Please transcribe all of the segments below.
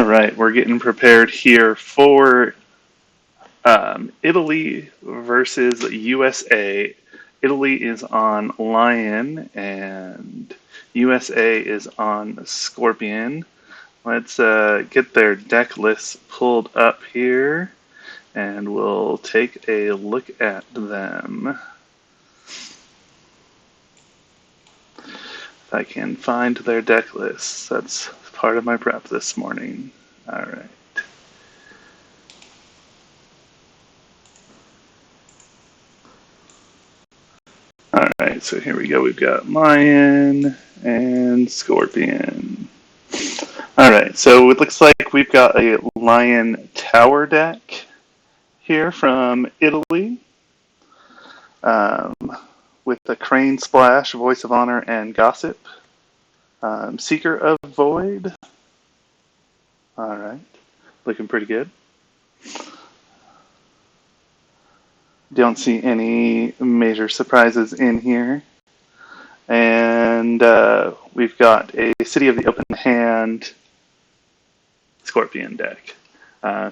right, we're getting prepared here for Italy versus USA. Italy is on Lion and USA is on Scorpion. Let's get their deck lists pulled up here and we'll take a look at them. If I can find their deck lists, that's part of my prep this morning. All right. All right, so here we go. We've got Lion and Scorpion. All right, so it looks like we've got a Lion Tower deck here from Italy um, with the Crane Splash, Voice of Honor, and Gossip. Seeker of Void. All right, looking pretty good. Don't see any major surprises in here. And we've got a City of the Open Hand Scorpion deck.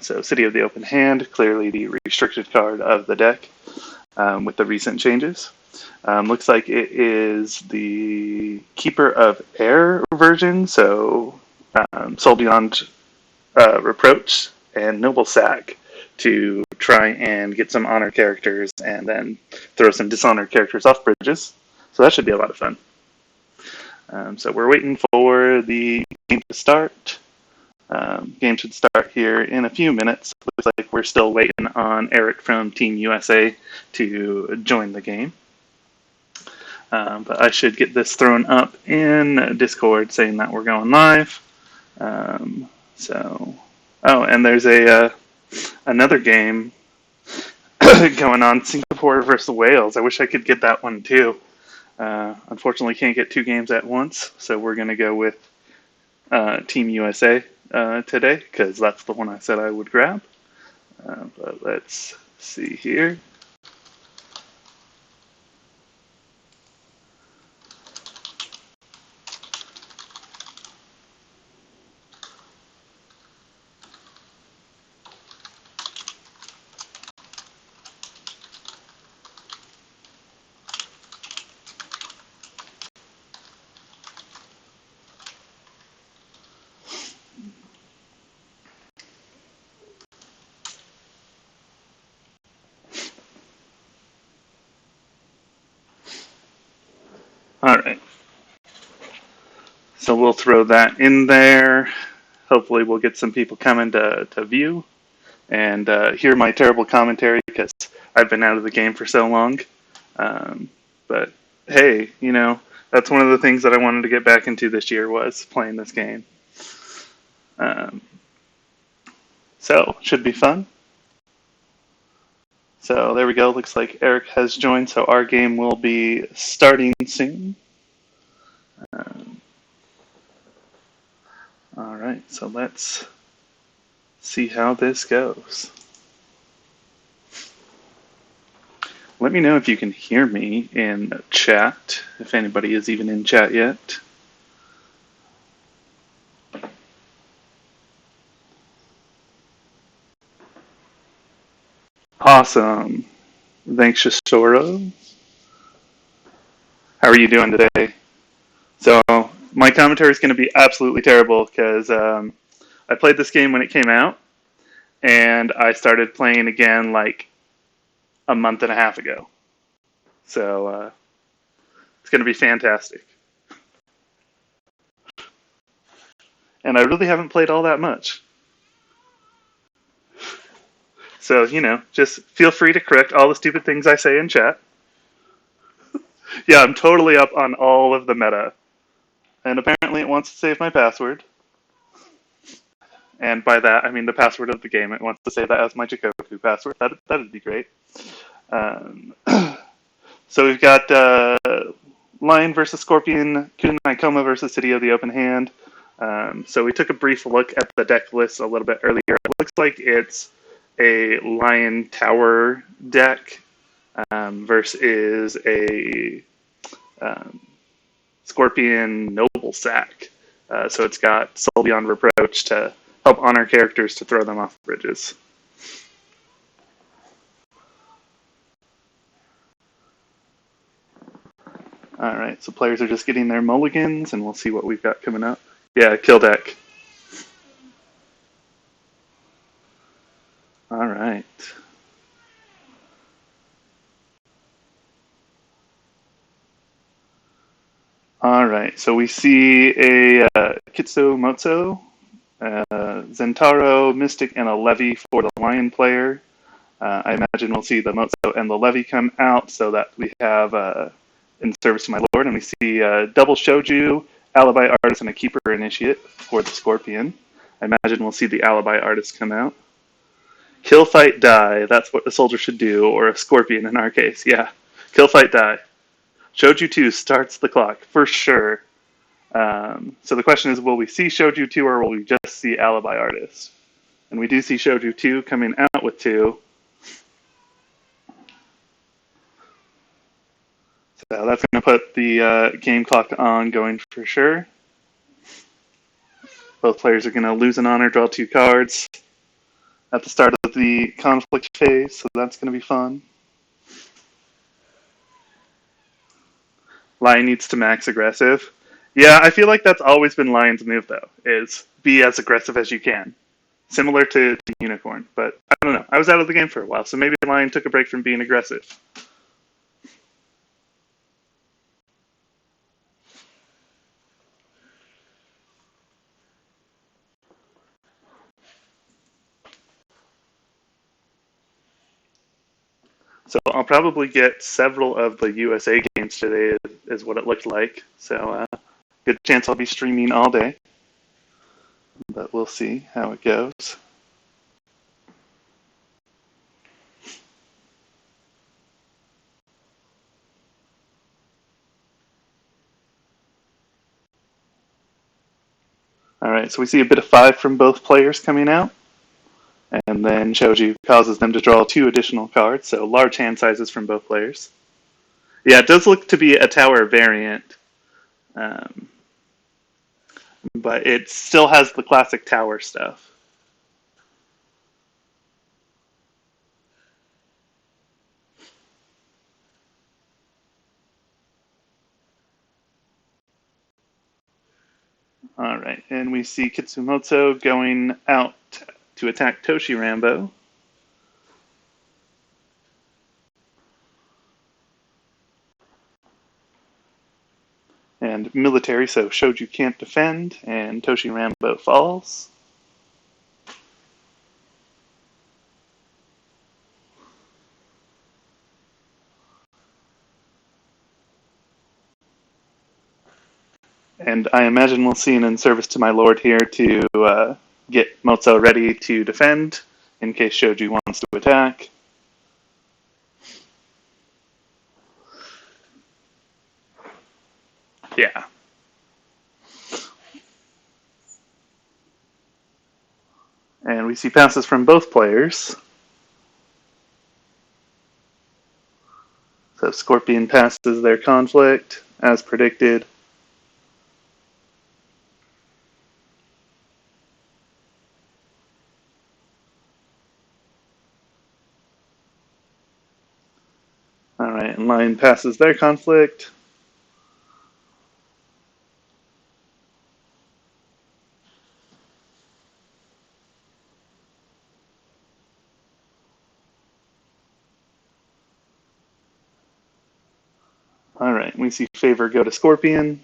So City of the Open Hand, clearly the restricted card of the deck with the recent changes. Looks like it is the Keeper of Air version, so Soul Beyond Reproach and Noble Sack to try and get some honor characters and then throw some dishonored characters off bridges. So that should be a lot of fun. So we're waiting for the game to start. Game should start here in a few minutes. Looks like we're still waiting on Erik from Team USA to join the game. But I should get this thrown up in Discord saying that we're going live. And there's another game going on, Singapore versus Wales. I wish I could get that one too. Unfortunately, can't get two games at once, so we're going to go with Team USA today because that's the one I said I would grab. But let's see here. All right. So we'll throw that in there. Hopefully we'll get some people coming to view and hear my terrible commentary because I've been out of the game for so long. But hey, that's one of the things that I wanted to get back into this year was playing this game. So should be fun. So there we go. Looks like Erik has joined, so our game will be starting soon. All right, so let's see how this goes. Let me know if you can hear me in chat, if anybody is even in chat yet. Awesome. Thanks, Shishoro. How are you doing today? So my commentary is going to be absolutely terrible because I played this game when it came out, and I started playing again like a month and a half ago. So it's going to be fantastic. And I really haven't played all that much. So, just feel free to correct all the stupid things I say in chat. Yeah, I'm totally up on all of the meta. And apparently it wants to save my password. And by that, I mean the password of the game. It wants to save that as my Jakoku password. That'd be great. So we've got Lion versus Scorpion, Kunai Koma versus City of the Open Hand. So we took a brief look at the deck list a little bit earlier. It looks like it's a Lion Tower deck versus a Scorpion Noble Sack. So it's got Soul Beyond Reproach to help honor characters to throw them off bridges. All right, so players are just getting their mulligans, and we'll see what we've got coming up. Yeah, kill deck. All right. All right, so we see a Kitsu Motso, Zentaro, Mystic, and a Levy for the Lion player. I imagine we'll see the Motso and the Levy come out so that we have in service to my lord, and we see double Shoju, Alibi Artist, and a Keeper Initiate for the Scorpion. I imagine we'll see the Alibi Artist come out. Kill, fight, die. That's what a soldier should do, or a Scorpion in our case. Yeah, kill, fight, die. Shoju 2 starts the clock, for sure. So the question is, will we see Shoju 2 or will we just see Alibi Artist? And we do see Shoju 2 coming out with 2. So that's going to put the game clock on going for sure. Both players are going to lose an honor, draw 2 cards at the start of the conflict phase, so that's going to be fun. Lion needs to max aggressive. Yeah, I feel like that's always been Lion's move, though, is be as aggressive as you can. Similar to Unicorn, but I don't know. I was out of the game for a while, so maybe Lion took a break from being aggressive. So I'll probably get several of the USA games today, is what it looked like. So good chance I'll be streaming all day, but we'll see how it goes. All right, so we see a bit of 5 from both players coming out. And then Shoju causes them to draw 2 additional cards, so large hand sizes from both players. Yeah, it does look to be a tower variant, but it still has the classic tower stuff. All right, and we see Kitsumotso going out to attack Toshi Rambo. And military, so Shoju can't defend, and Toshi Rambo falls. And I imagine we'll see an in service to my lord here to get Motso ready to defend in case Shoju wants to attack. Yeah. And we see passes from both players. So Scorpion passes their conflict, as predicted. Alright, and Lion passes their conflict. Alright, we see Favor go to Scorpion.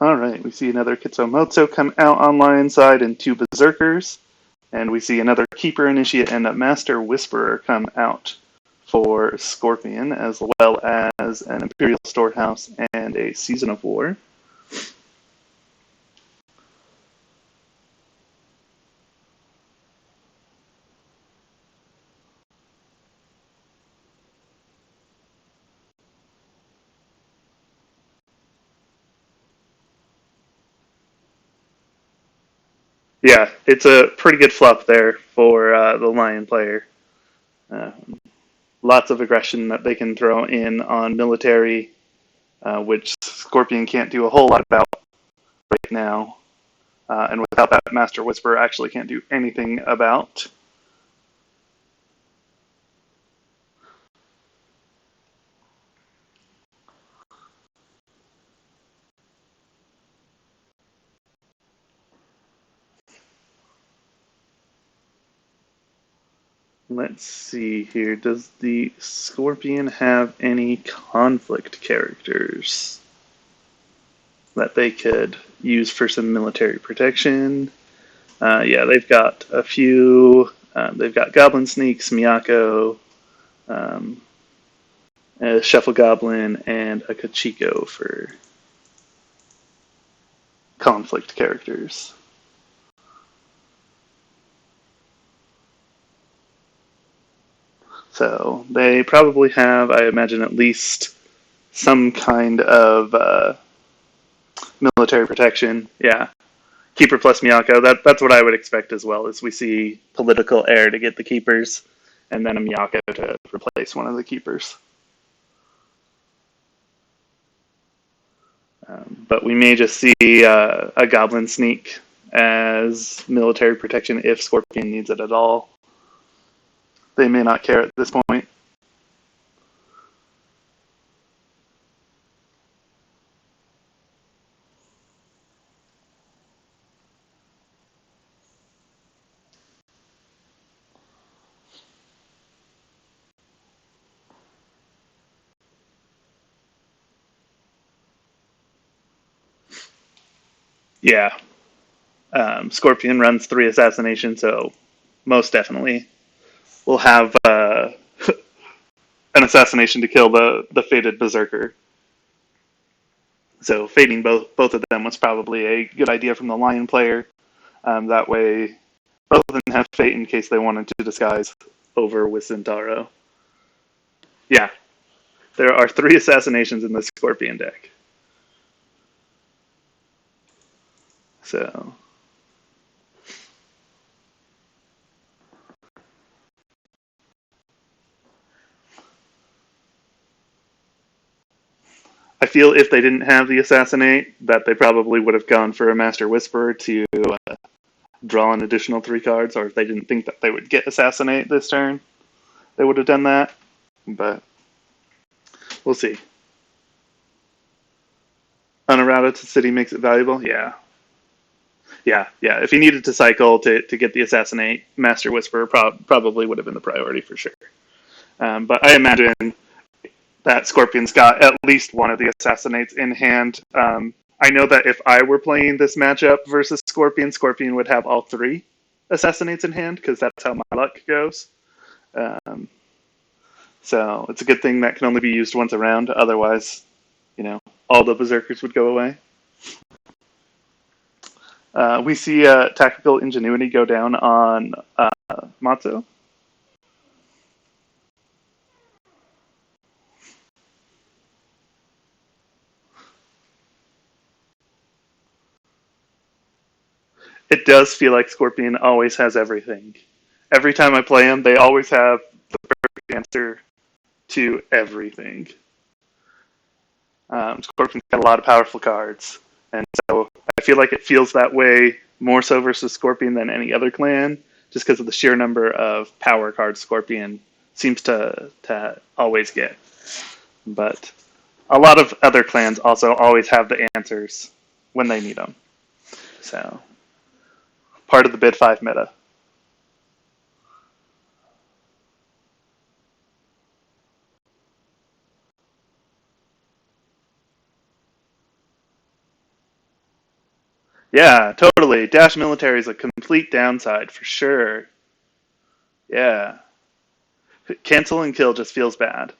Alright, we see another Kitsumotso come out on Lion's side and 2 Berserkers. And we see another Keeper Initiate and a Master Whisperer come out for Scorpion, as well as an Imperial Storehouse and a Season of War. Yeah, it's a pretty good flop there for the Lion player. Uh, Lots of aggression that they can throw in on military, which Scorpion can't do a whole lot about right now. And without that, Master Whisperer actually can't do anything about. Let's see here. Does the Scorpion have any conflict characters that they could use for some military protection? Yeah, they've got a few. They've got Goblin Sneaks, Miyako, um, a Shuffle Goblin, and a Kachiko for conflict characters. So they probably have, I imagine, at least some kind of military protection. Yeah, Keeper plus Miyako. That's what I would expect as well. Is we see political heir to get the keepers, and then a Miyako to replace one of the keepers. But we may just see a Goblin Sneak as military protection if Scorpion needs it at all. They may not care at this point. Yeah, Scorpion runs 3 assassination, so most definitely we'll have an assassination to kill the fated berserker. So fating both of them was probably a good idea from the Lion player. That way, both of them have fate in case they wanted to disguise over with Centauro. Yeah, there are 3 assassinations in the Scorpion deck. So I feel if they didn't have the assassinate, that they probably would have gone for a Master Whisperer to draw an additional 3 cards, or if they didn't think that they would get assassinate this turn, they would have done that. But we'll see. Unerrata to city makes it valuable. Yeah. If he needed to cycle to get the assassinate, Master Whisperer probably would have been the priority for sure. But I imagine that Scorpion's got at least one of the assassinates in hand. I know that if I were playing this matchup versus Scorpion, Scorpion would have all 3 assassinates in hand because that's how my luck goes. Um, so it's a good thing that can only be used once around. Otherwise, all the berserkers would go away. We see tactical ingenuity go down on Matsu. It does feel like Scorpion always has everything. Every time I play him, they always have the perfect answer to everything. Scorpion's got a lot of powerful cards, and so I feel like it feels that way more so versus Scorpion than any other clan, just because of the sheer number of power cards Scorpion seems to always get. But a lot of other clans also always have the answers when they need them. So part of the bid 5 meta. Yeah, totally. Dash military is a complete downside for sure. Yeah. Cancel and kill just feels bad.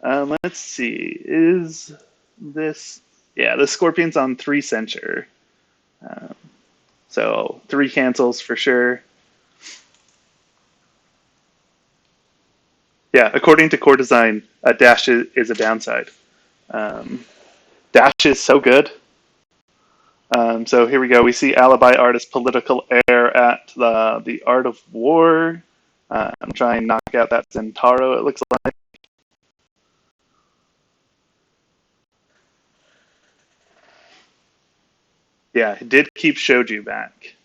Let's see. Is this. Yeah, the Scorpion's on 3 censure. Um, so 3 cancels for sure. Yeah, according to core design, a dash is a downside. Um, dash is so good. So here we go. We see Alibi Artist Political Heir are at the Art of War. I'm trying to knock out that Centauro, it looks like. Yeah, it did keep Shoju back.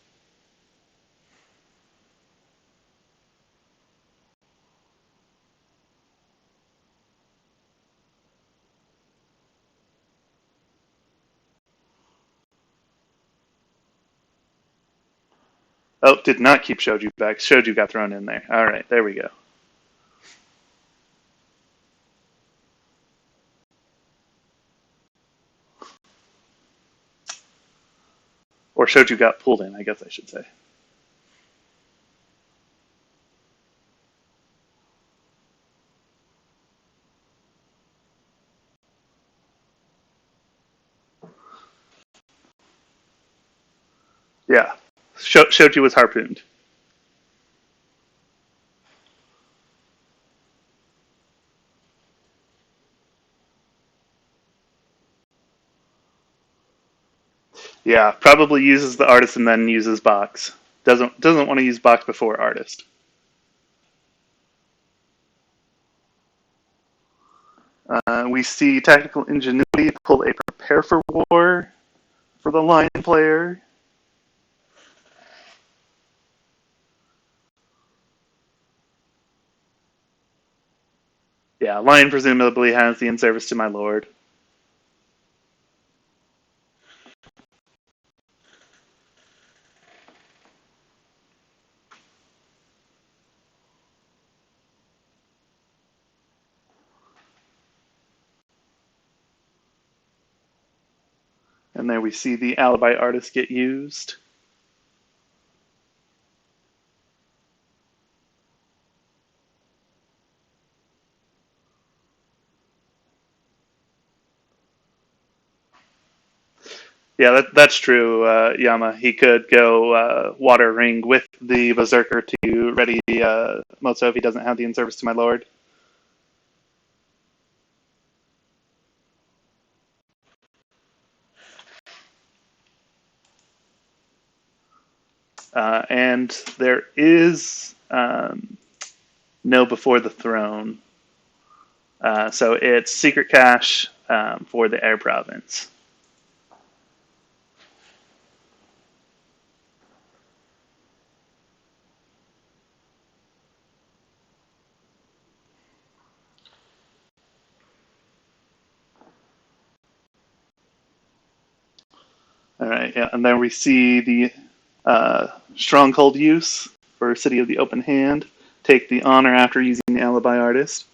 Oh, did not keep Shoju back. Shoju got thrown in there. All right, there we go. Or Shoju got pulled in, I guess I should say. Yeah, Shoju was harpooned. Yeah, probably uses the artist and then uses box. Doesn't want to use box before artist. We see tactical ingenuity pull a prepare for war for the lion player. Yeah, lion presumably has the in service to my lord. And there we see the alibi artist get used. Yeah, that's true, Yama. He could go water ring with the berserker to ready Mozo if he doesn't have the in service to my lord. And there is no before the throne. So it's secret cache for the air province. All right, yeah, and then we see the stronghold use for City of the Open Hand. Take the honor after using the alibi artist.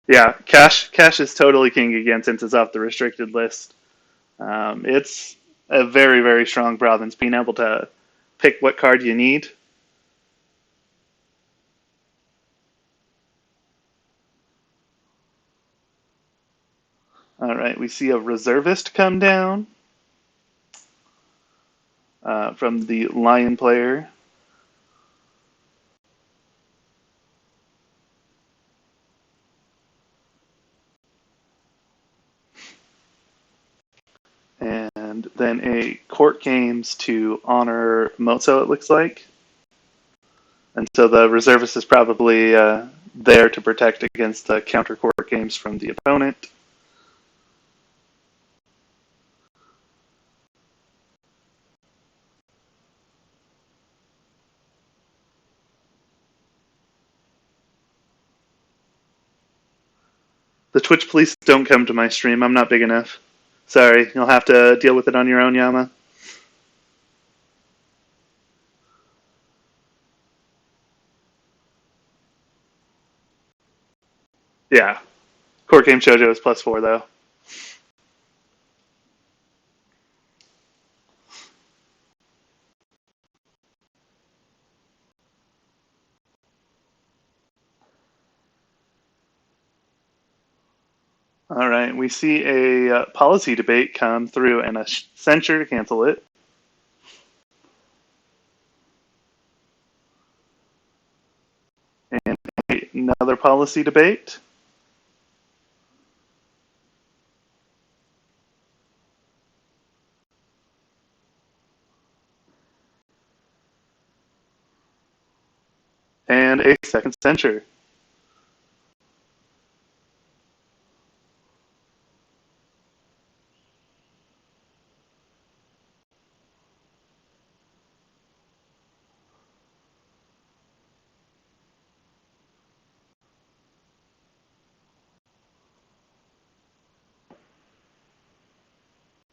Yeah, Cash is totally king again since it's off the restricted list. It's a very, very strong province. Being able to pick what card you need. All right, we see a reservist come down from the Lion player. And then a court games to honor Mozo, it looks like. And so the reservist is probably there to protect against the counter court games from the opponent. The Twitch police don't come to my stream. I'm not big enough. Sorry, you'll have to deal with it on your own, Yama. Yeah. Court game Shoujo is +4, though. All right, we see a policy debate come through and a censure to cancel it. And another policy debate. and a second censure.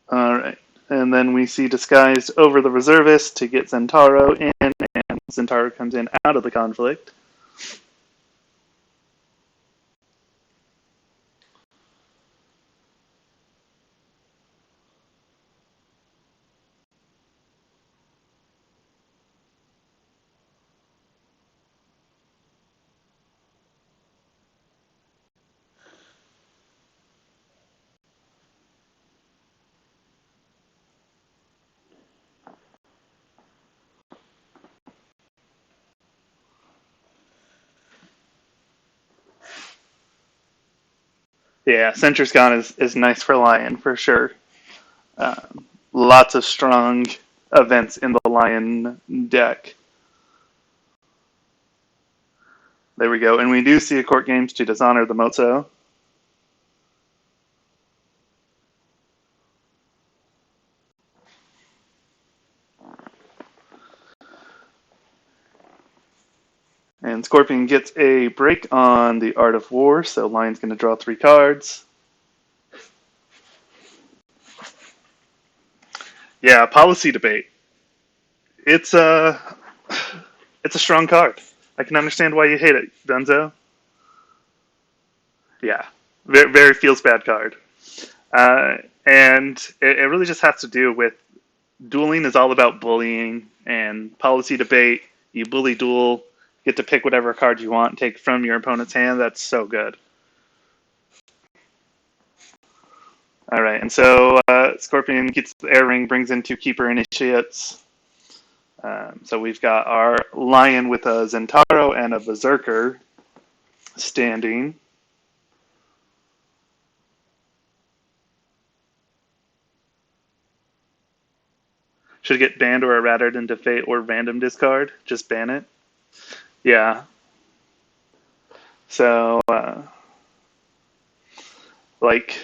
All right. And then we see disguised over the reservist to get Zentaro in, and Zentaro comes in out of the conflict. Yeah, Centure's Gone is nice for Lion for sure. Lots of strong events in the Lion deck. There we go. And we do see a court games to dishonor the Mozo. And Scorpion gets a break on the Art of War, so Lion's going to draw 3 cards. Yeah, policy debate. It's a it's a strong card. I can understand why you hate it, Dunzo. Yeah, very, very feels bad card. And it really just has to do with dueling is all about bullying and policy debate. You bully duel, get to pick whatever card you want, take from your opponent's hand. That's so good. All right, and so Scorpion gets the air ring, brings in 2 keeper initiates. So we've got our Lion with a Zentaro and a Berserker standing. Should get banned or errated into fate or random discard. Just ban it. Yeah. So, like,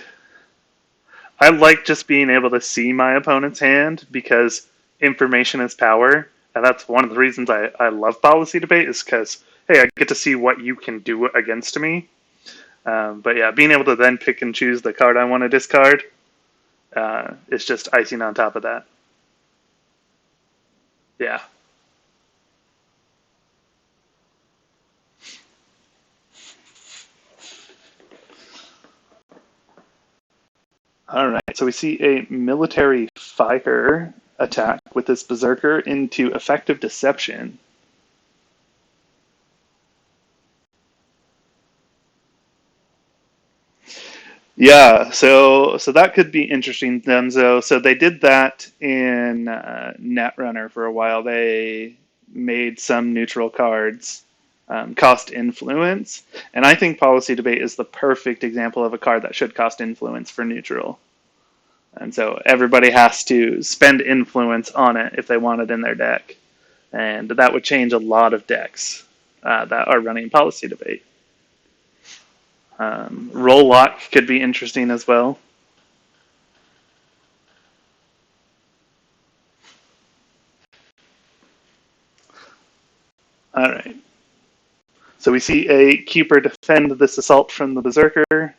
I like just being able to see my opponent's hand because information is power. And that's one of the reasons I love policy debate is because, hey, I get to see what you can do against me. But yeah, being able to then pick and choose the card I want to discard is just icing on top of that. Yeah. All right, so we see a military fire attack with this Berserker into effective deception. Yeah, so that could be interesting, Denzo. So they did that in Netrunner for a while. They made some neutral cards cost influence, and I think Policy Debate is the perfect example of a card that should cost influence for neutral. And so everybody has to spend influence on it if they want it in their deck. And that would change a lot of decks that are running Policy Debate. Roll Lock could be interesting as well. All right. So we see a Keeper defend this assault from the Berserker.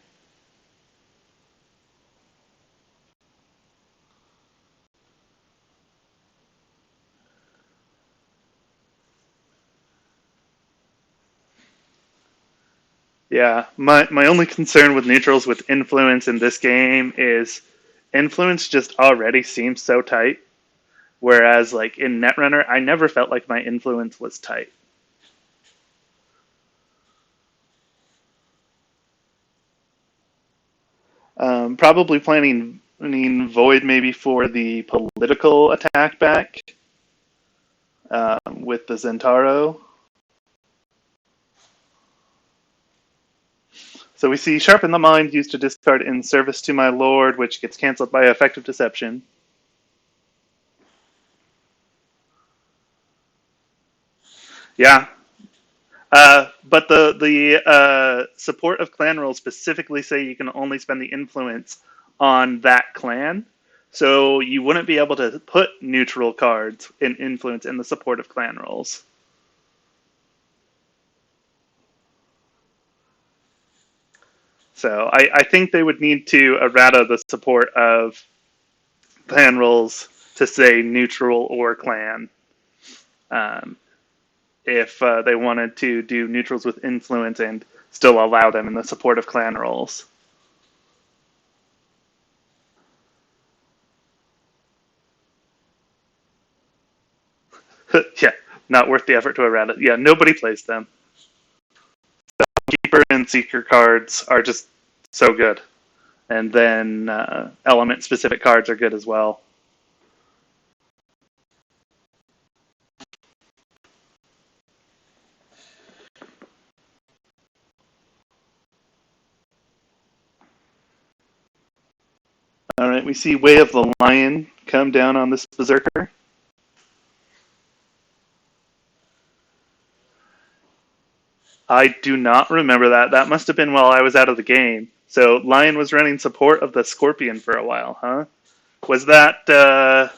Yeah, my only concern with neutrals with influence in this game is influence just already seems so tight. Whereas, like in Netrunner, I never felt like my influence was tight. Probably planning Void maybe for the political attack back with the Zentaro. So we see Sharpen the Mind used to discard in service to my lord, which gets canceled by effective deception. Yeah, But the support of clan rules specifically say you can only spend the influence on that clan. So you wouldn't be able to put neutral cards in influence in the support of clan rules. So I think they would need to errata the support of clan rules to say neutral or clan. Um, if they wanted to do neutrals with influence and still allow them in the support of clan roles. Yeah, not worth the effort to errata. Yeah, nobody plays them. Keeper and Seeker cards are just so good. And then element specific cards are good as well. All right, we see Way of the Lion come down on this Berserker. I do not remember that. That must have been while I was out of the game. So Lion was running support of the Scorpion for a while, huh? Was that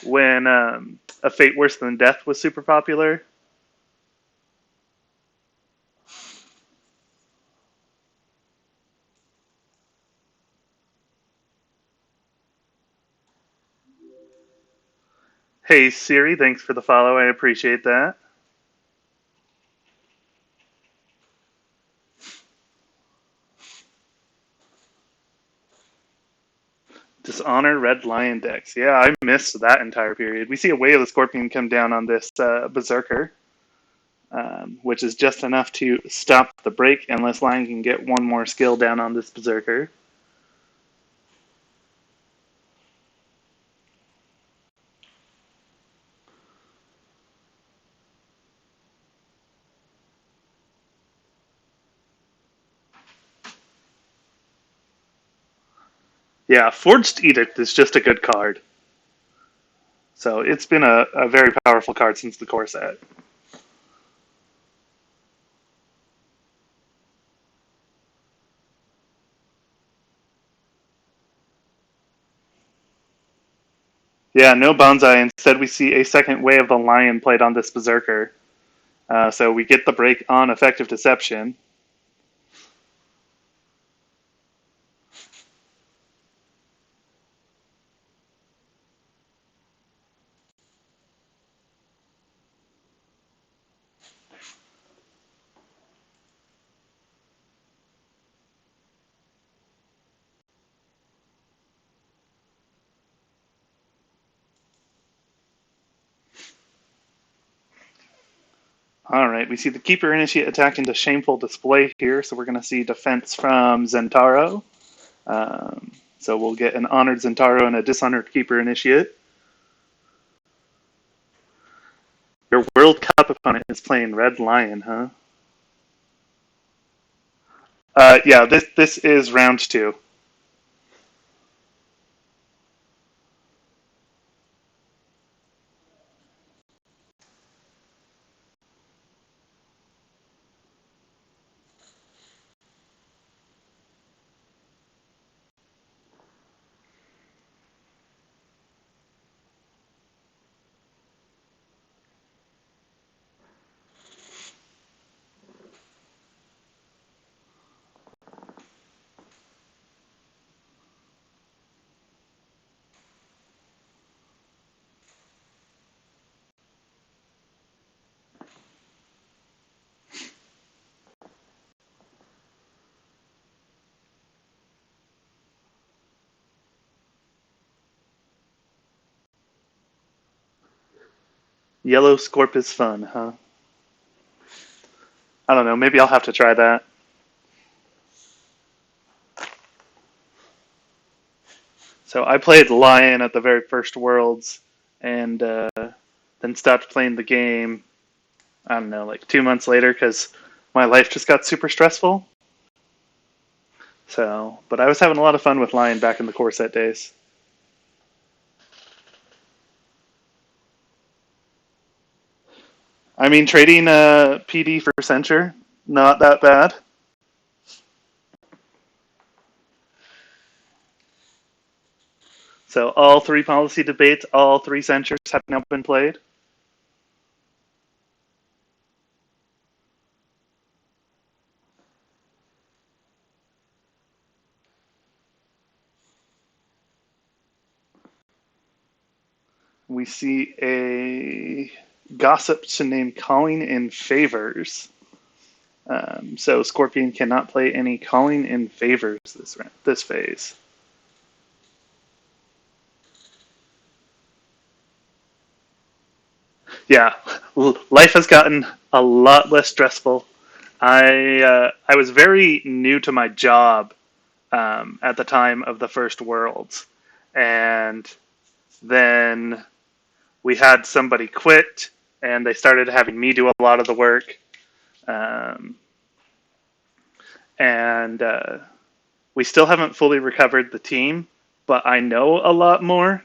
when A Fate Worse Than Death was super popular? Hey Siri, thanks for the follow. I appreciate that. Dishonor Red Lion decks. Yeah, I missed that entire period. We see a Way of the Scorpion come down on this Berserker, which is just enough to stop the break unless Lion can get one more skill down on this Berserker. Yeah, Forged Edict is just a good card. So it's been a very powerful card since the core set. Yeah, no Bonsai. Instead, we see a second Way of the Lion played on this Berserker. So we get the break on Effective Deception. All right, we see the Keeper Initiate attack into Shameful Display here, so we're going to see defense from Zentaro. So we'll get an Honored Zentaro and a Dishonored Keeper Initiate. Your World Cup opponent is playing Red Lion, huh? Yeah, this is round 2. Yellow Scorp is fun, huh? I don't know, maybe I'll have to try that. So I played Lion at the very first Worlds, and then stopped playing the game. I don't know, like 2 months later, because my life just got super stressful. So, but I was having a lot of fun with Lion back in the core set days. I mean, trading PD for censure, not that bad. So all three policy debates, all three censures have now been played. We see a gossip to name calling in favors. So Scorpion cannot play any calling in favors this phase. Yeah, life has gotten a lot less stressful. I was very new to my job at the time of the first Worlds, and then we had somebody quit, and they started having me do a lot of the work, um, and we still haven't fully recovered the team, but I know a lot more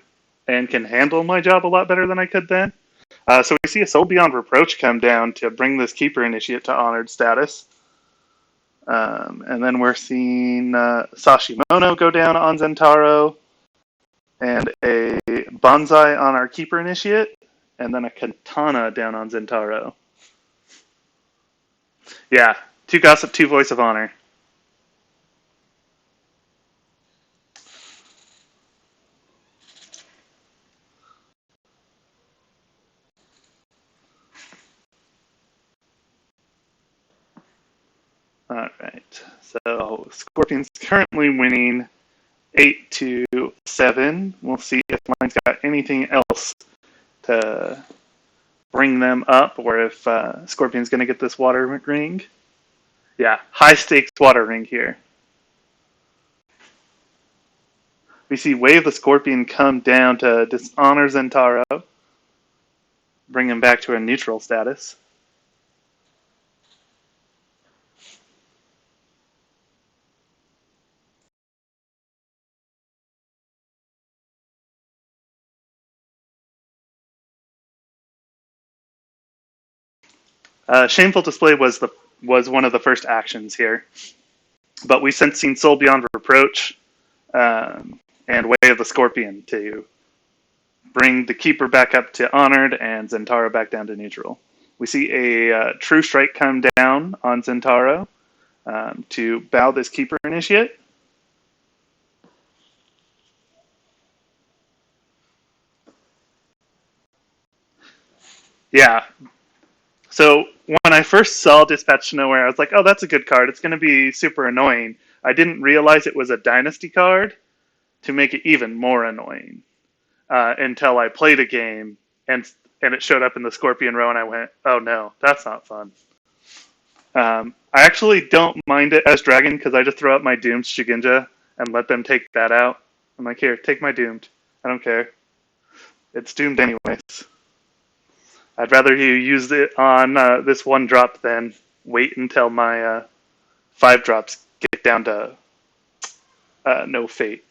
and can handle my job a lot better than I could then. So we see a Soul Beyond Reproach come down to bring this Keeper Initiate to honored status. And then we're seeing Sashimono go down on Zentaro, and a Bonsai on our Keeper Initiate, and then a Katana down on Zentaro. Yeah, 2 Gossip, 2 Voice of Honor. Alright, so Scorpion's currently winning 8-7. We'll see if mine's got anything else to bring them up, or if Scorpion's going to get this water ring. Yeah, high stakes water ring here. We see Wave the Scorpion come down to dishonor Zentaro, bring him back to a neutral status. Shameful Display was one of the first actions here, but we've since seen Soul Beyond Reproach and Way of the Scorpion to bring the Keeper back up to honored and Zentaro back down to neutral. We see a True Strike come down on Zentaro to bow this Keeper Initiate. Yeah. So when I first saw Dispatch to Nowhere, I was like, oh, that's a good card. It's going to be super annoying. I didn't realize it was a Dynasty card to make it even more annoying until I played a game and it showed up in the Scorpion row, and I went, oh no, that's not fun. I actually don't mind it as Dragon because I just throw out my Doomed Shigenja and let them take that out. I'm like, here, take my Doomed. I don't care. It's doomed anyways. I'd rather you use it on this 1-drop than wait until my 5-drops get down to no fate.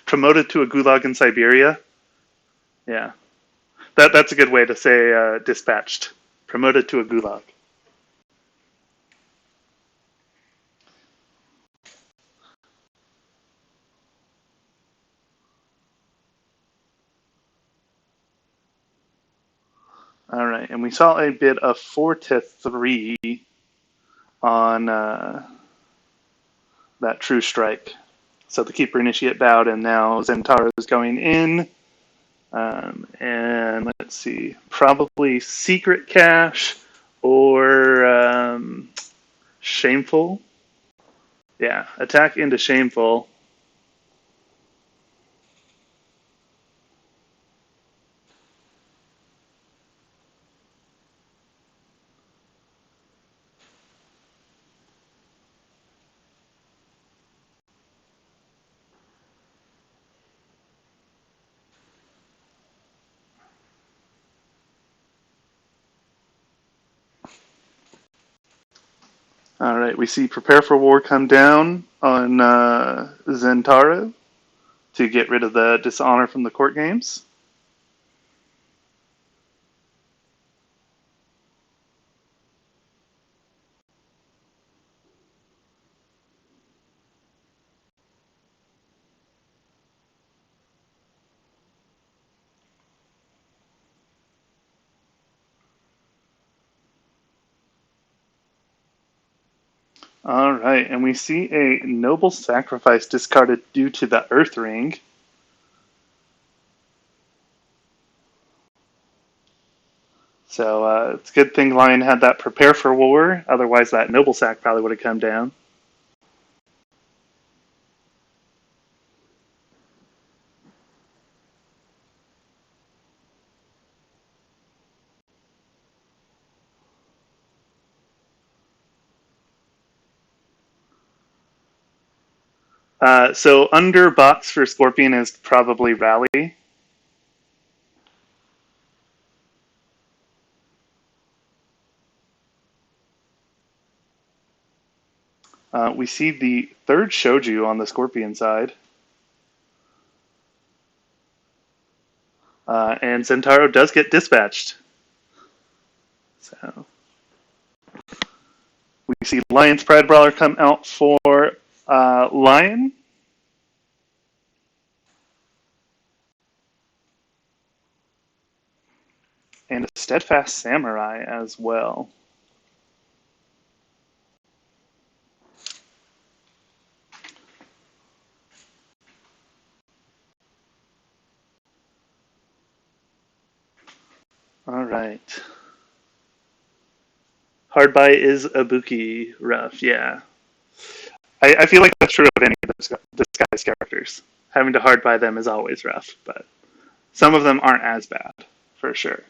Promoted to a gulag in Siberia. Yeah. That's a good way to say dispatched. Promoted to a gulag. All right, and we saw a bit of 4-3 on that True Strike. So the Keeper Initiate bowed, and now Zentaro is going in. And let's see, probably Secret Cache or Shameful. Yeah, attack into Shameful. All right, we see Prepare for War come down on Zentaro to get rid of the dishonor from the court games. All right, and we see a noble sacrifice discarded due to the Earth Ring. So it's a good thing Lion had that prepare for war. Otherwise, that noble sack probably would have come down. So under box for Scorpion is probably Rally. We see the third Shoju on the Scorpion side. And Zentaro does get dispatched. So we see Lion's Pride Brawler come out for Lion. And a Steadfast Samurai as well. All right. Hard buy is Ibuki rough, yeah. I feel like that's true of any of this guy's characters. Having to hard buy them is always rough, but some of them aren't as bad, for sure.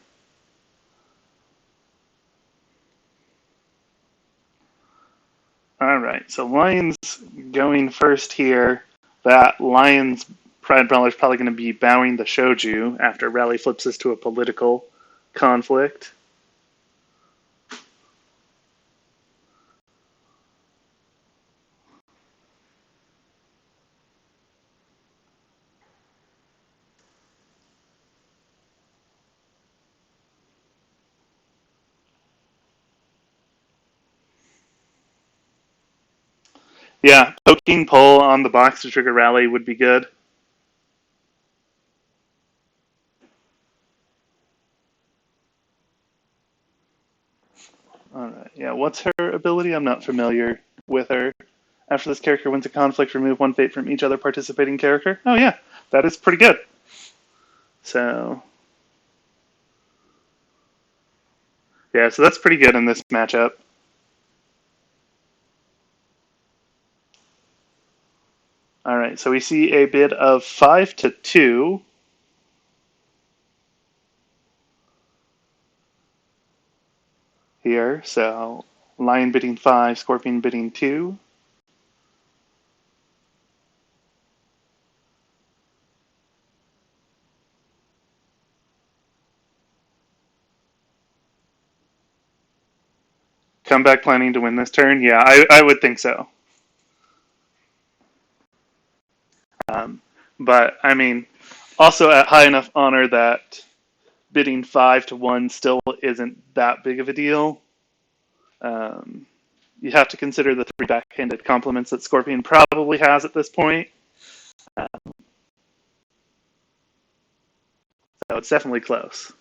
All right, so Lion's going first here. That Lion's Pride Brawler is probably going to be bowing the Shoju after Rally flips this to a political conflict. Yeah, poking pull on the box to trigger Rally would be good. Alright, yeah, what's her ability? I'm not familiar with her. After this character wins a conflict, remove one fate from each other participating character. Oh yeah, that is pretty good. So, yeah, so that's pretty good in this matchup. Alright, so we see a bid of 5-2. Here, so Lion bidding 5, Scorpion bidding 2. Comeback planning to win this turn? Yeah, I would think so. But, I mean, also at high enough honor that bidding 5-1 still isn't that big of a deal. You have to consider the 3 backhanded compliments that Scorpion probably has at this point. So it's definitely close.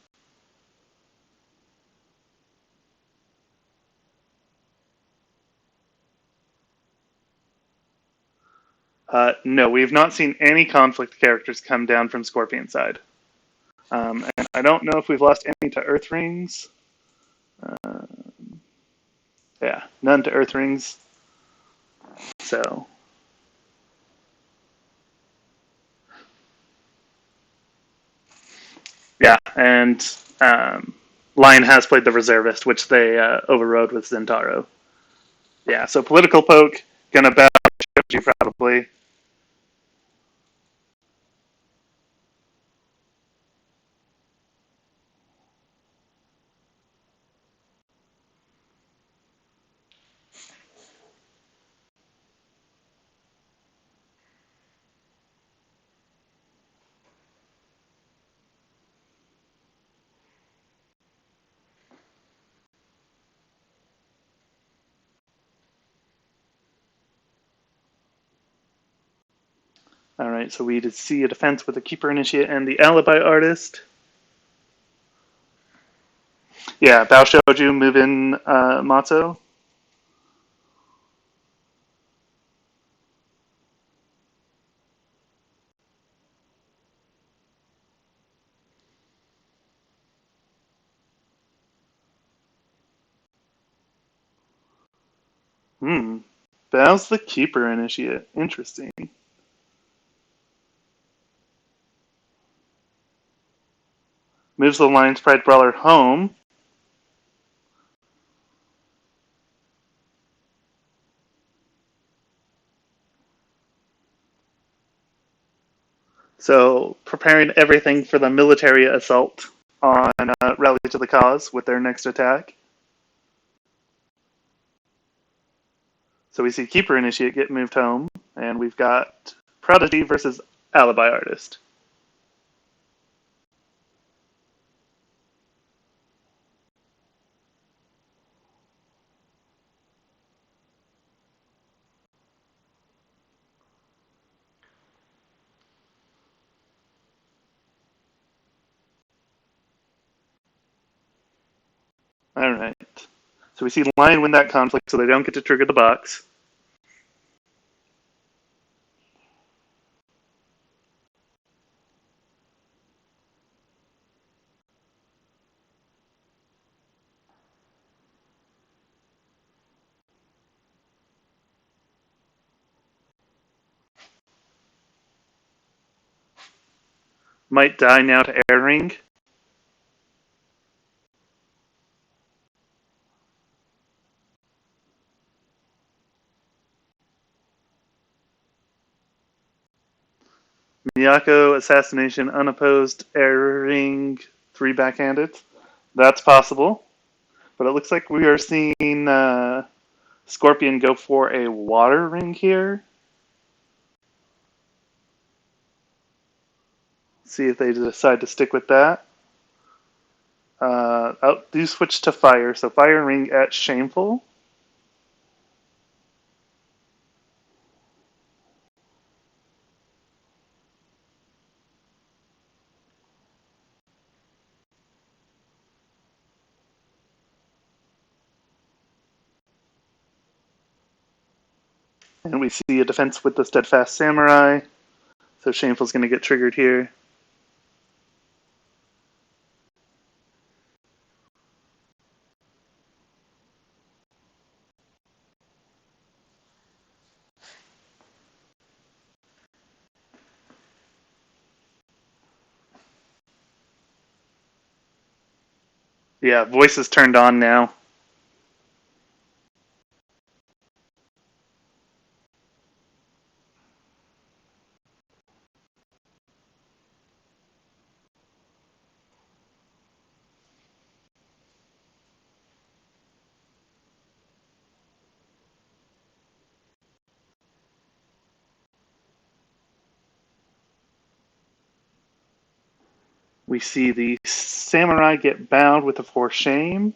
No, we have not seen any conflict characters come down from Scorpion's side. And I don't know if we've lost any to Earth Rings. Uh, yeah, none to Earth Rings. So, yeah, and Lion has played the reservist, which they overrode with Zentaro. Yeah, so political poke, gonna bow you probably. All right, so we see a defense with the Keeper Initiate and the Alibi Artist. Yeah, Bao Shouju, move in Matzo. Hmm. Bao's the Keeper Initiate. Interesting. Moves the Lion's Pride Brawler home. So preparing everything for the military assault on Rally to the Cause with their next attack. So we see Keeper Initiate get moved home, and we've got Prodigy versus Alibi Artist. All right. So we see Lion win that conflict, so they don't get to trigger the box. Might die now to Air Ring. Miyako assassination unopposed Air Ring 3 backhanded. That's possible. But it looks like we are seeing Scorpion go for a water ring here. See if they decide to stick with that. Do switch to fire. So fire ring at Shameful. And we see a defense with the Steadfast Samurai. So Shameful's going to get triggered here. Yeah, voice is turned on now. We see the Samurai get bound with a For Shame.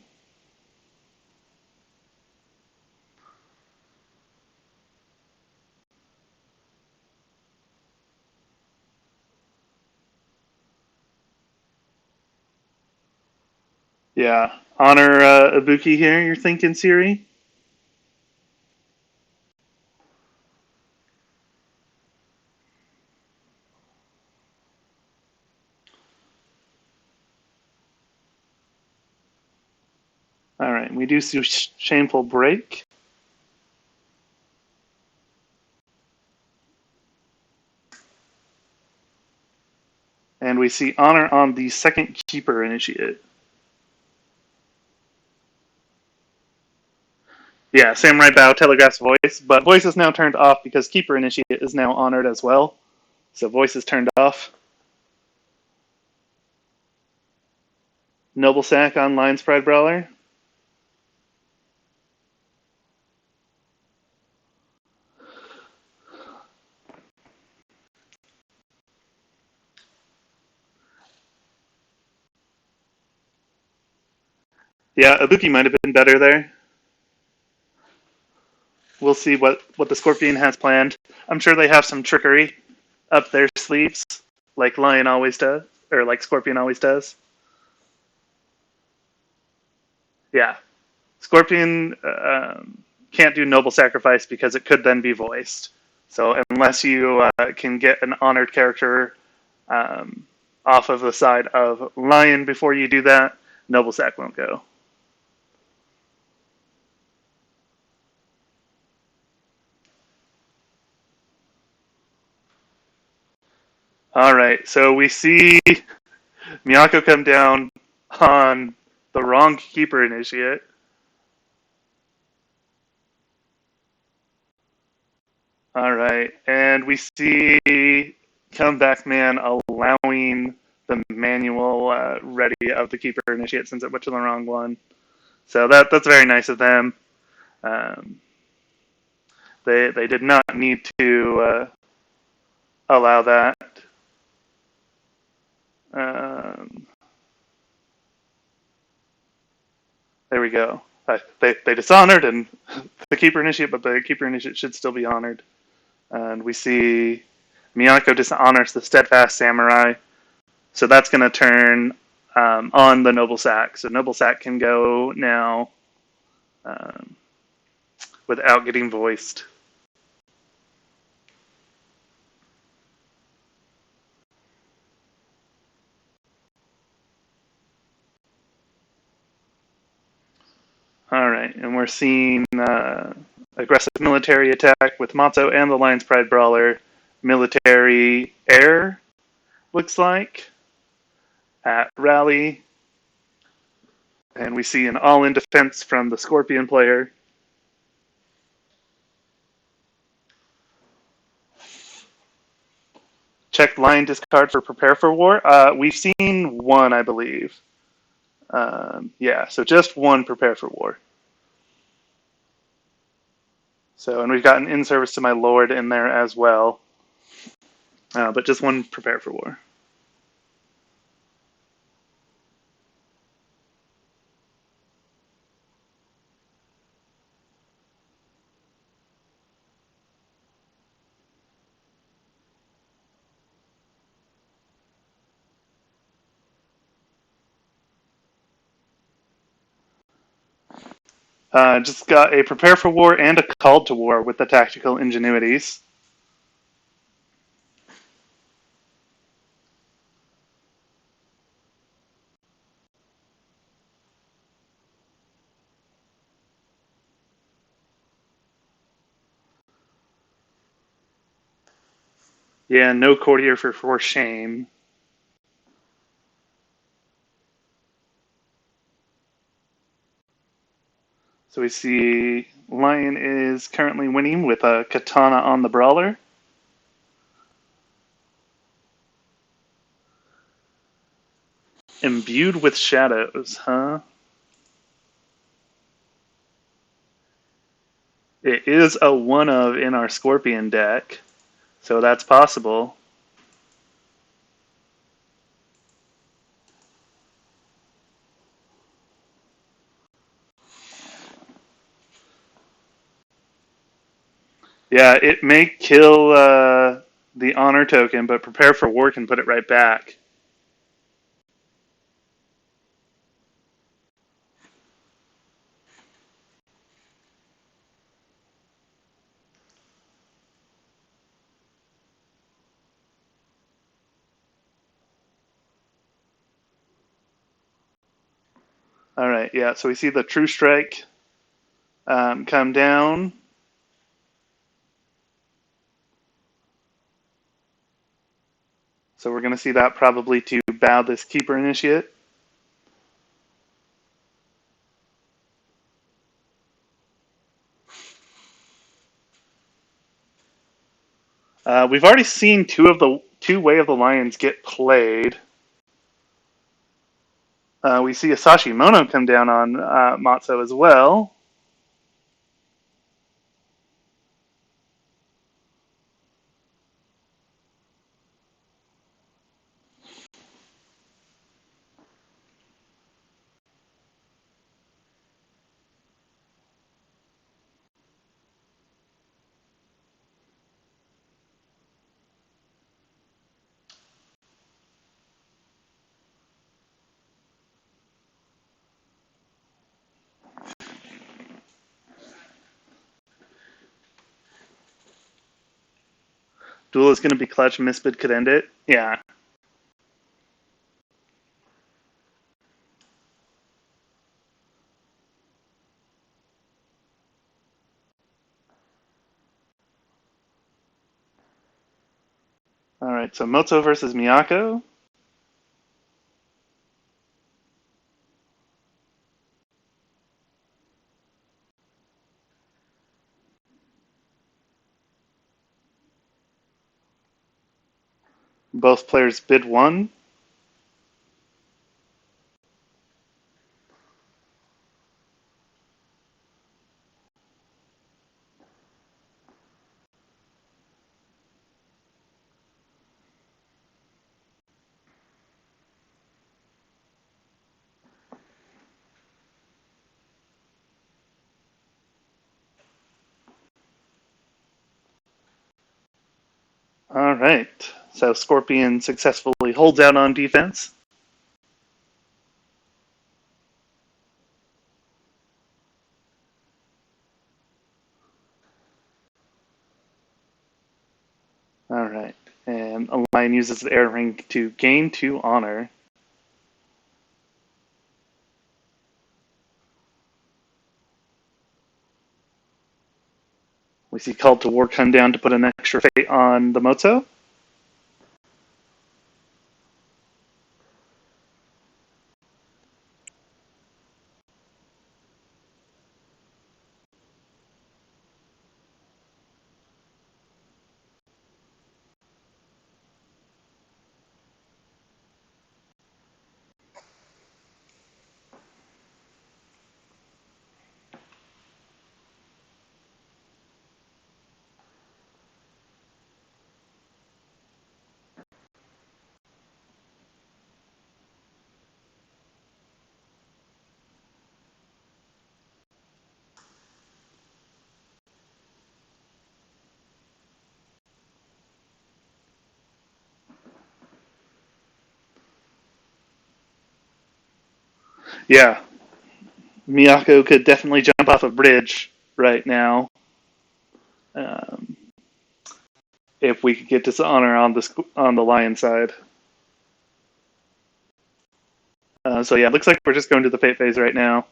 Yeah, honor Ibuki here, you're thinking, Siri? All right, we do see Shameful break. And we see honor on the second Keeper Initiate. Yeah, Samurai Bow telegraphs voice, but voice is now turned off because Keeper Initiate is now honored as well. So voice is turned off. Noble Sack on Lion's Pride Brawler. Yeah, Ibuki might have been better there. We'll see what the Scorpion has planned. I'm sure they have some trickery up their sleeves, like Lion always does, or like Scorpion always does. Yeah, Scorpion can't do noble sacrifice because it could then be voiced. So unless you can get an honored character um, off of the side of Lion before you do that, noble sac won't go. All right, so we see Miyako come down on the wrong keeper initiate. All right, and we see Combackman allowing the manual ready of the keeper initiate since it went to the wrong one. So that's very nice of them. Um, they did not need to allow that. Um, there we go. They dishonored and the keeper initiate, but the keeper initiate should still be honored. And we see Miyako dishonors the steadfast samurai, so that's going to turn on the noble sac. So noble sac can go now um, without getting voiced. All right, and we're seeing aggressive military attack with Matzo and the Lion's Pride Brawler. Military air, looks like, at Rally. And we see an all-in defense from the Scorpion player. Check Lion discard for Prepare for War. We've seen one, I believe. Yeah, so just one Prepare for War. So, and we've got an In Service to My Lord in there as well. But just one Prepare for War. Just got a Prepare for War and a Call to War with the Tactical Ingenuities. Yeah, no courtier for shame. So we see Lion is currently winning with a Katana on the Brawler. Imbued with Shadows, huh? It is a one of in our Scorpion deck, so that's possible. Yeah, it may kill the honor token, but Prepare for War can put it right back. All right, yeah, so we see the True Strike come down. So we're going to see that probably to bow this Keeper Initiate. We've already seen two Way of the Lions get played. We see Asashi Mono come down on Matzo as well. Duel is going to be clutch. Misbid could end it. Yeah. All right. So Mozo versus Miyako. Both players bid one. All right. So Scorpion successfully holds out on defense. All right. And Lion uses the air ring to gain 2 honor. We see Call to War come down to put an extra fate on the Mozo. Yeah, Miyako could definitely jump off a bridge right now. Um, if we could get dishonor on the Lion side. So yeah, it looks like we're just going to the fate phase right now.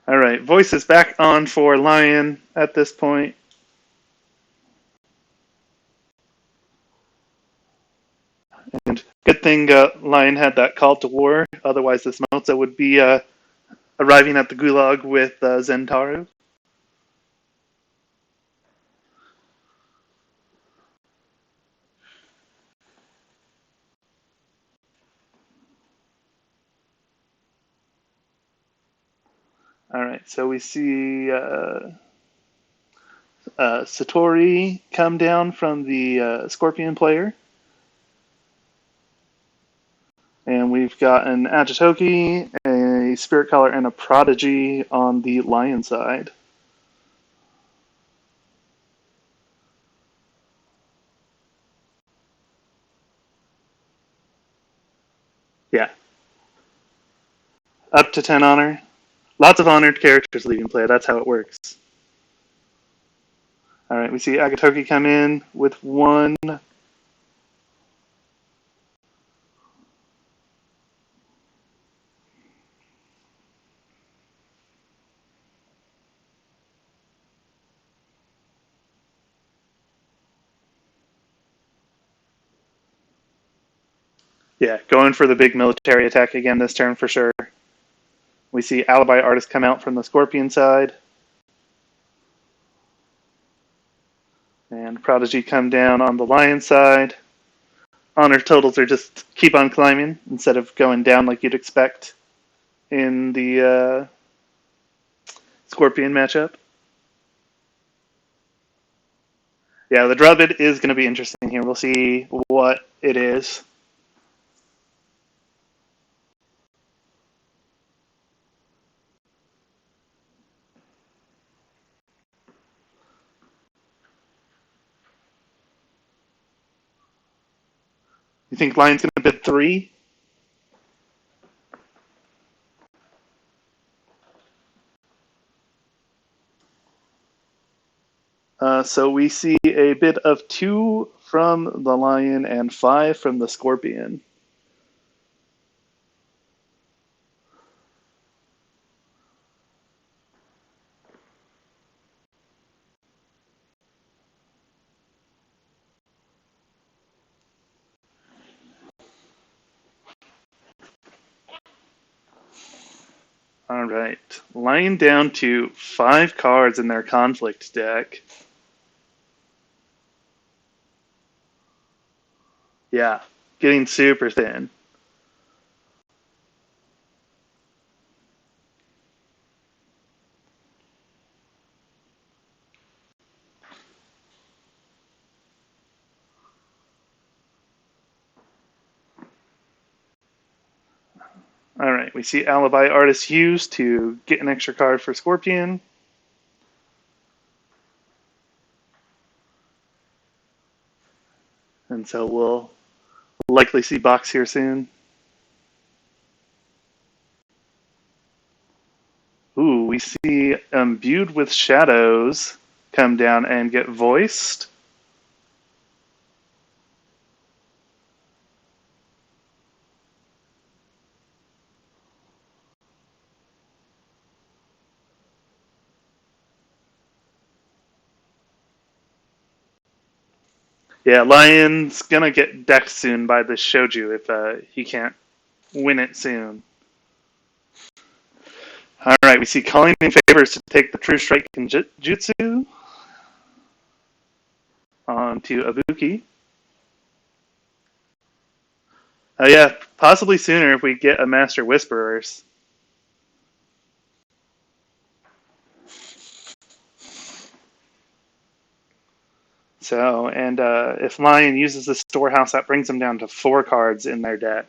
All right, voice is back on for Lion at this point. And good thing Lion had that call to war. Otherwise, this Mozo would be arriving at the Gulag with Zentaru. All right, so we see Satori come down from the Scorpion player. And we've got an Agitoki, a Spirit Collar, and a Prodigy on the Lion side. Yeah. Up to 10 honor. Lots of honored characters leading play. That's how it works. All right, we see Agitoki come in with 1. Yeah, going for the big military attack again this turn for sure. We see Alibi Artist come out from the Scorpion side. And Prodigy come down on the Lion side. Honor totals are just keep on climbing instead of going down like you'd expect in the Scorpion matchup. Yeah, the draw bid is going to be interesting here. We'll see what it is. You think Lion's going to bid 3? So we see a bit of 2 from the lion and 5 from the scorpion. All right. Lion down to 5 cards in their conflict deck. Yeah, getting super thin. All right, we see Alibi Artist used to get an extra card for Scorpion. And so we'll likely see Box here soon. Ooh, we see Imbued with Shadows come down and get voiced. Yeah, Lion's gonna get decked soon by this Shoju if he can't win it soon. All right, we see Calling in Favors to take the True Strike Jutsu onto Ibuki. Oh yeah, possibly sooner if we get a Master Whisperers. So, and if Lion uses the Storehouse, that brings them down to 4 cards in their deck.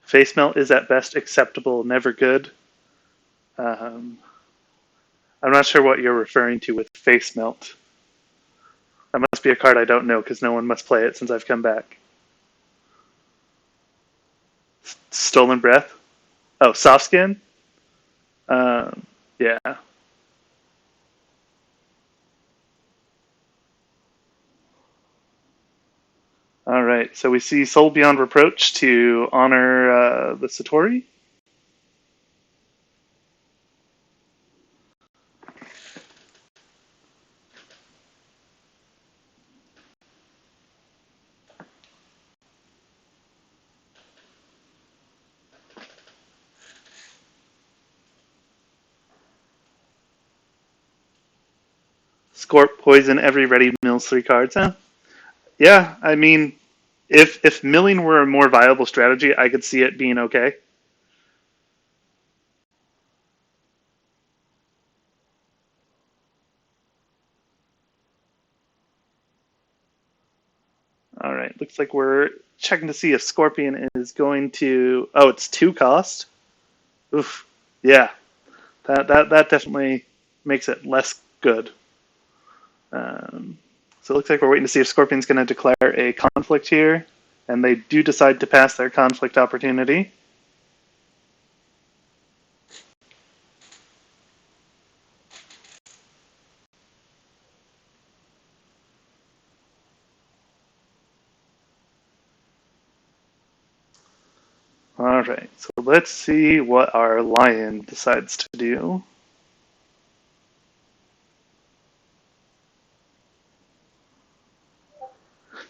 Face Melt is at best acceptable, never good. Um, I'm not sure what you're referring to with Face Melt. That must be a card I don't know because no one must play it since I've come back. Stolen Breath? Oh, Soft Skin? Yeah. All right. So we see Soul Beyond Reproach to honor the Satori. Scorp Poison every ready mills 3 cards. Yeah, I mean, if milling were a more viable strategy, I could see it being okay. All right, looks like we're checking to see if Scorpion is going to. Oh, it's 2 cost. Oof. Yeah, that definitely makes it less good. Um, so it looks like we're waiting to see if Scorpion's going to declare a conflict here, and they do decide to pass their conflict opportunity. All right, so let's see what our lion decides to do.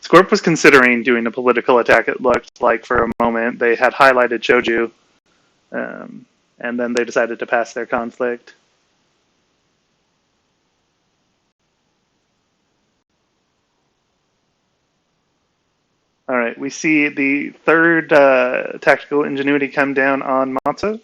Scorp was considering doing a political attack, it looked like, for a moment. They had highlighted Shoju, um, and then they decided to pass their conflict. All right, we see the 3rd tactical ingenuity come down on Matsu.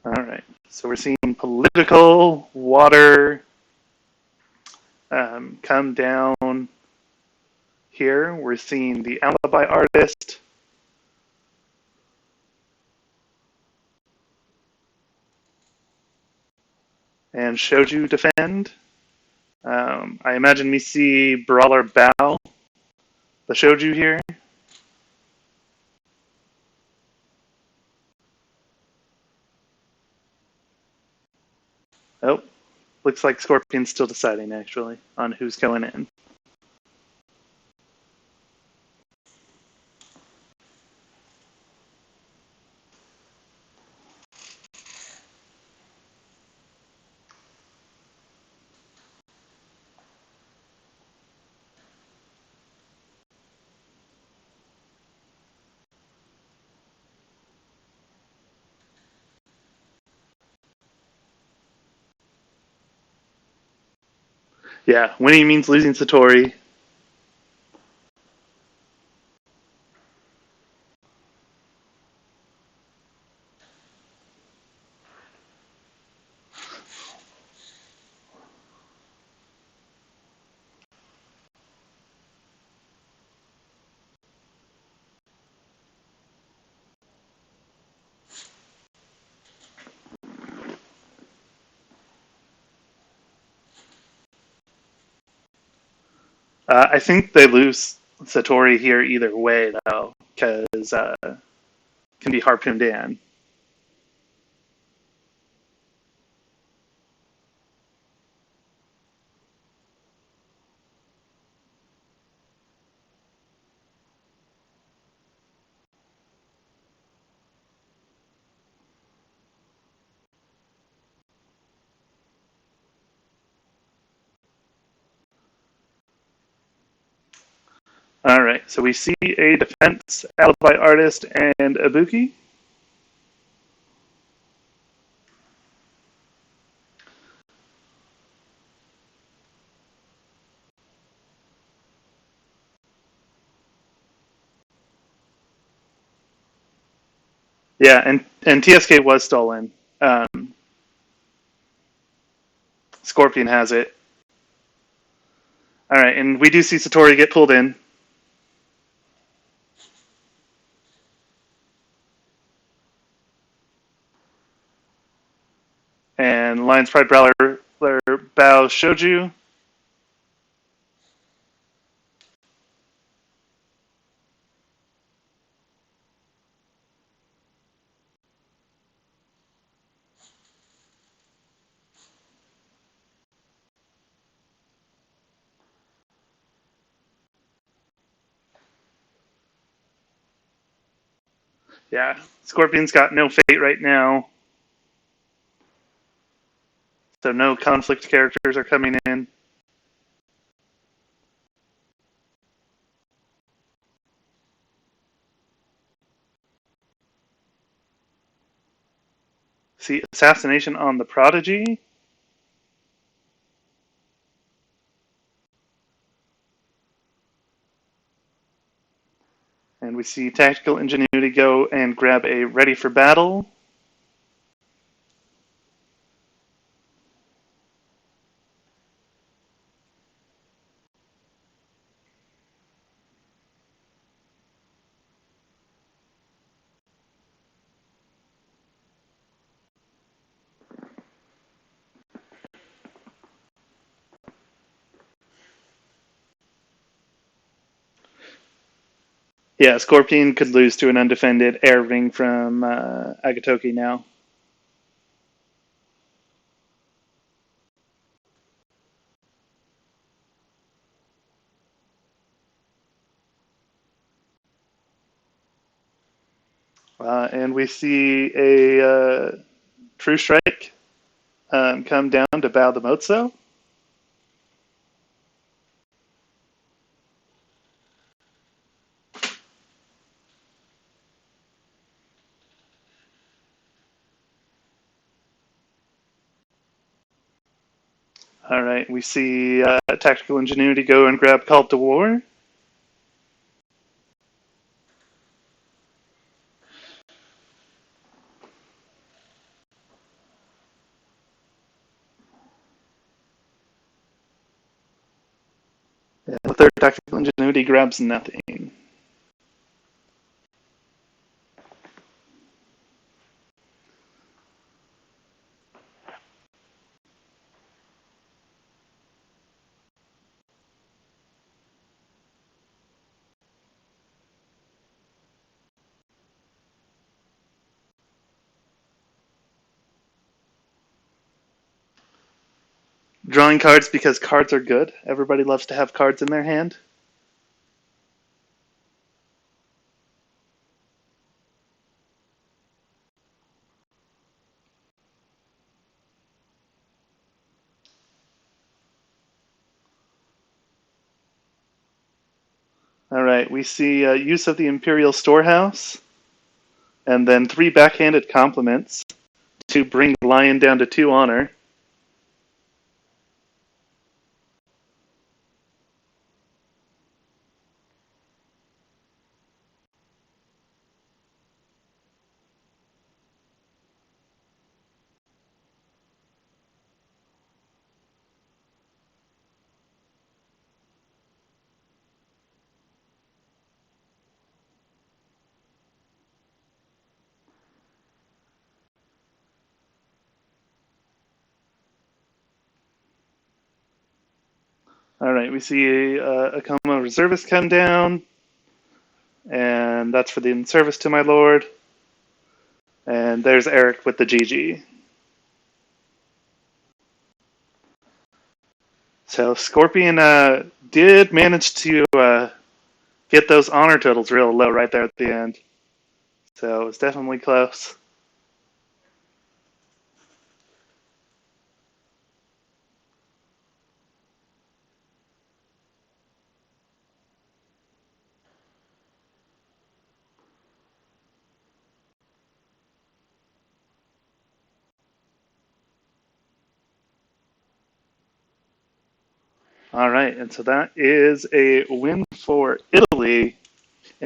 All right, so we're seeing political water come down here. We're seeing the alibi artist and Shoju defend. I imagine we see Brawler bow the Shoju here. Oh, looks like Scorpion's still deciding actually on who's going in. Yeah, winning means losing Satori. I think they lose Satori here either way, though, because can be harpooned in. All right, so we see a defense alibi artist and Ibuki. Yeah, and TSK was stolen. Scorpion has it. All right, and we do see Satori get pulled in. And Lion's Pride Brawler bows Shoju. Yeah, Scorpion's got no fate right now. So no conflict characters are coming in. See, assassination on the Prodigy. And we see Tactical Ingenuity go and grab a Ready for Battle. Yeah, Scorpion could lose to an undefended air ring from Agatoki now. And we see a True Strike come down to bow the Mozo. All right, we see Tactical Ingenuity go and grab Call to War. And the third Tactical Ingenuity grabs nothing. Drawing cards because cards are good. Everybody loves to have cards in their hand. All right, we see use of the Imperial Storehouse, and then 3 backhanded compliments to bring the lion down to 2 honor. All right, we see a Coma Reservist come down, and that's for the in service to my lord. And there's Erik with the GG. So Scorpion did manage to get those honor totals real low right there at the end. So it was definitely close. All right, and so that is a win for Italy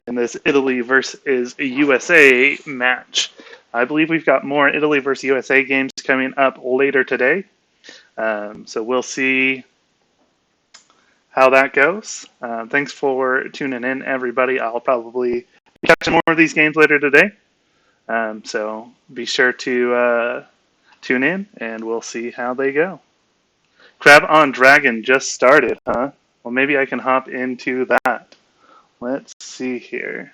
in this Italy versus USA match. I believe we've got more Italy versus USA games coming up later today. So we'll see how that goes. Thanks for tuning in, everybody. I'll probably be catching more of these games later today. So be sure to tune in, and we'll see how they go. Crab on Dragon just started, huh? Well, maybe I can hop into that. Let's see here.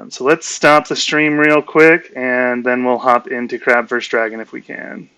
So let's stop the stream real quick, and then we'll hop into Crab vs. Dragon if we can.